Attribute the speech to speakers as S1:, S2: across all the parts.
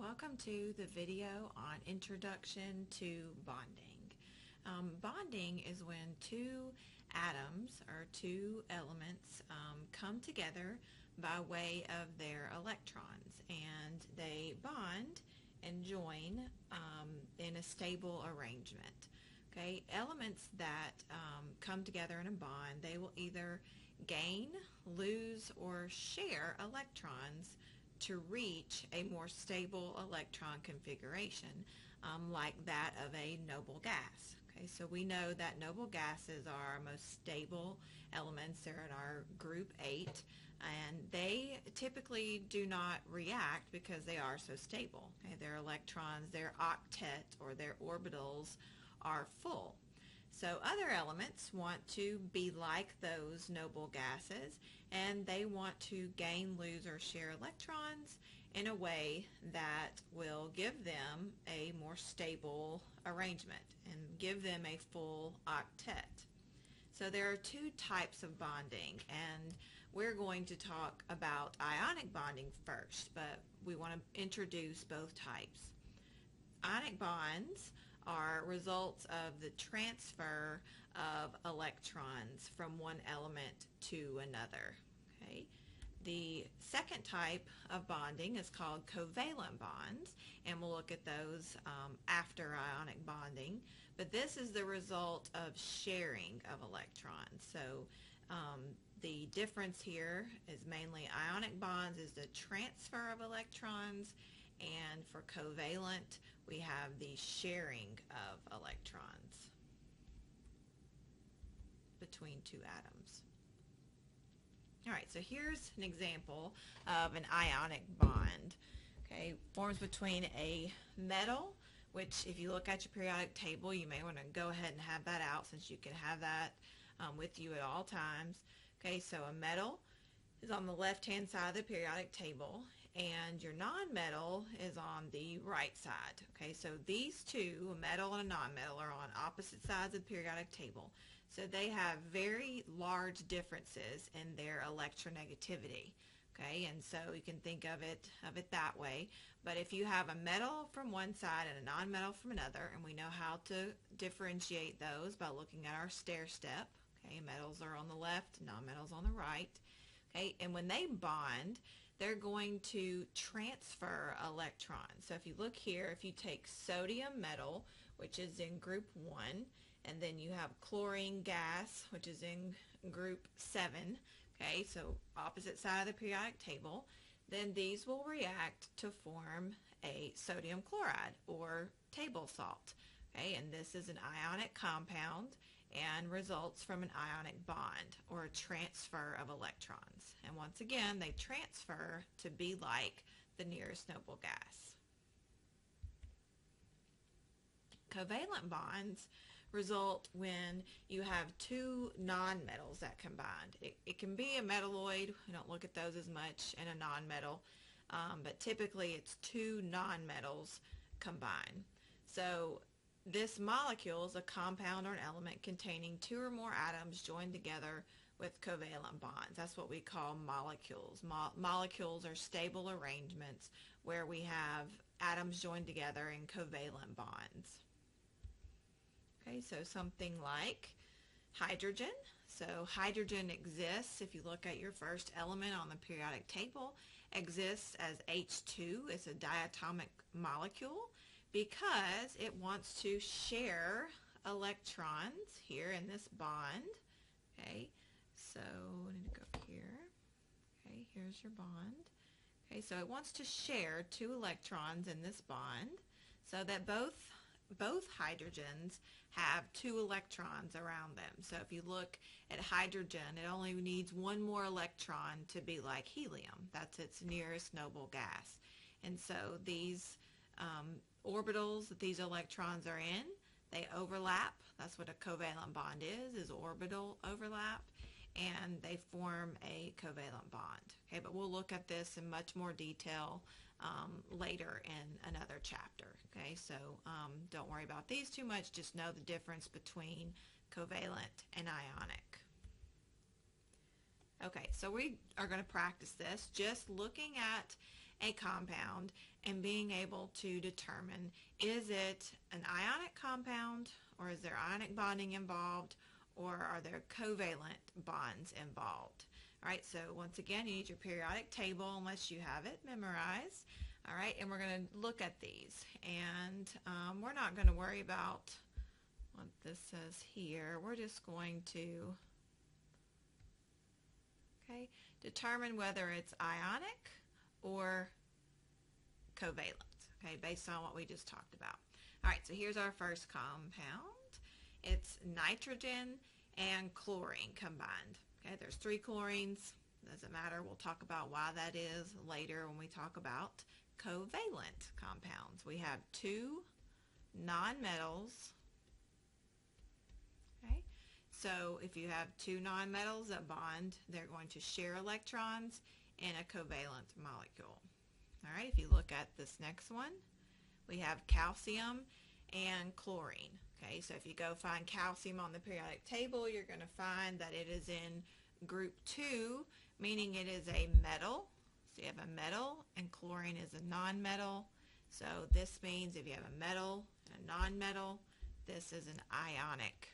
S1: Welcome to the video on Introduction to Bonding. Bonding is when two atoms or two elements come together by way of their electrons, and they bond and join in a stable arrangement. Okay, elements that come together in a bond, they will either gain, lose, or share electrons to reach a more stable electron configuration, like that of a noble gas. Okay, so we know that noble gases are our most stable elements. They're in our group 8, and they typically do not react because they are so stable. Okay, their electrons, their octet or their orbitals are full. So other elements want to be like those noble gases, and they want to gain, lose, or share electrons in a way that will give them a more stable arrangement and give them a full octet. So there are two types of bonding, and we're going to talk about ionic bonding first, but we want to introduce both types. Ionic bonds are results of the transfer of electrons from one element to another. Okay. The second type of bonding is called covalent bonds, and we'll look at those after ionic bonding. But this is the result of sharing of electrons. So the difference here is mainly ionic bonds is the transfer of electrons, and for covalent we have the sharing of electrons between two atoms. Alright, so here's an example of an ionic bond. Okay, forms between a metal, which if you look at your periodic table, you may want to go ahead and have that out since you can have that with you at all times. Okay, so a metal is on the left-hand side of the periodic table, and your nonmetal is on the right side. Okay, so these two, a metal and a nonmetal, are on opposite sides of the periodic table. So they have very large differences in their electronegativity. Okay, and so you can think of it that way. But if you have a metal from one side and a nonmetal from another, and we know how to differentiate those by looking at our stair step. Okay, metals are on the left, nonmetals on the right. Okay, and when they bond, they're going to transfer electrons. So if you look here, if you take sodium metal, which is in group 1, and then you have chlorine gas, which is in group 7, okay, so opposite side of the periodic table, then these will react to form a sodium chloride or table salt. Okay, and this is an ionic compound and results from an ionic bond or a transfer of electrons. And once again, they transfer to be like the nearest noble gas. Covalent bonds result when you have two nonmetals that combine. It can be a metalloid. We don't look at those as much in a nonmetal, but typically it's two nonmetals combine. So this molecule is a compound or an element containing two or more atoms joined together with covalent bonds. That's what we call molecules. Molecules are stable arrangements where we have atoms joined together in covalent bonds. Okay, so something like hydrogen. So hydrogen exists, if you look at your first element on the periodic table, exists as H2. It's a diatomic molecule because it wants to share electrons here in this bond. Okay, so I need to go here. Okay, here's your bond. Okay, so it wants to share two electrons in this bond so that both hydrogens have two electrons around them. So if you look at hydrogen, it only needs one more electron to be like helium. That's its nearest noble gas. And so these orbitals that these electrons are in, they overlap. That's what a covalent bond is orbital overlap, and they form a covalent bond. Okay, but we'll look at this in much more detail later in another chapter. Okay, so don't worry about these too much. Just know the difference between covalent and ionic. Okay, so we are going to practice this just looking at a compound and being able to determine, is it an ionic compound, or is there ionic bonding involved, or are there covalent bonds involved? All right, so once again, you need your periodic table unless you have it memorized. All right, and we're going to look at these, and we're not going to worry about what this says here. We're just going to determine whether it's ionic or covalent, based on what we just talked about. All right, so here's our first compound. It's nitrogen and chlorine combined. There's 3 chlorines. Doesn't matter. We'll talk about why that is later when we talk about covalent compounds. We have 2 nonmetals. So if you have 2 nonmetals that bond, they're going to share electrons in a covalent molecule. All right, if you look at this next one, we have calcium and chlorine. So if you go find calcium on the periodic table, you're going to find that it is in group 2, meaning it is a metal. So you have a metal, and chlorine is a nonmetal. So this means if you have a metal and a nonmetal, this is an ionic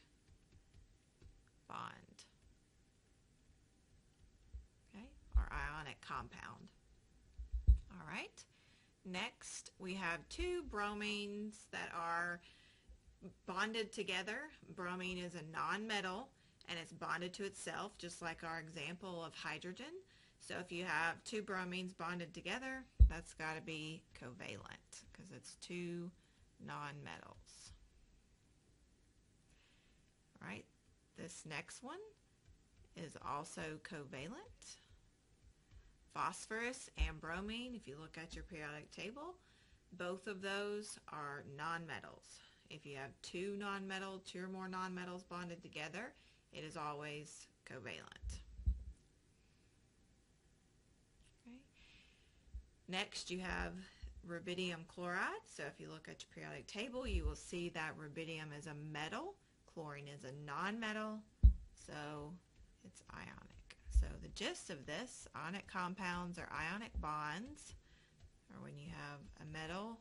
S1: bond, or ionic compound. All right, next we have 2 bromines that are bonded together. Bromine is a nonmetal, and it's bonded to itself, just like our example of hydrogen. So if you have 2 bromines bonded together, that's got to be covalent because it's 2 nonmetals. All right. This next one is also covalent. Phosphorus and bromine, if you look at your periodic table, both of those are nonmetals. If you have 2 or more nonmetals bonded together, it is always covalent. Next, you have rubidium chloride. So if you look at your periodic table, you will see that rubidium is a metal. Chlorine is a nonmetal, so it's ionic. So the gist of this, ionic compounds or ionic bonds are when you have a metal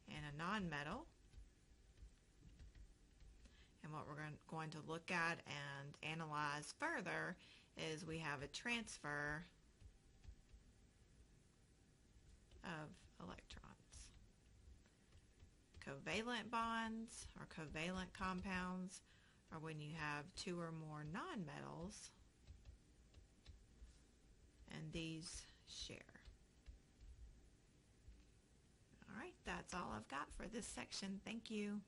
S1: and a nonmetal. And what we're going to look at and analyze further is we have a transfer of electrons. Covalent bonds or covalent compounds are when you have 2 or more nonmetals and these share. All right, that's all I've got for this section. Thank you.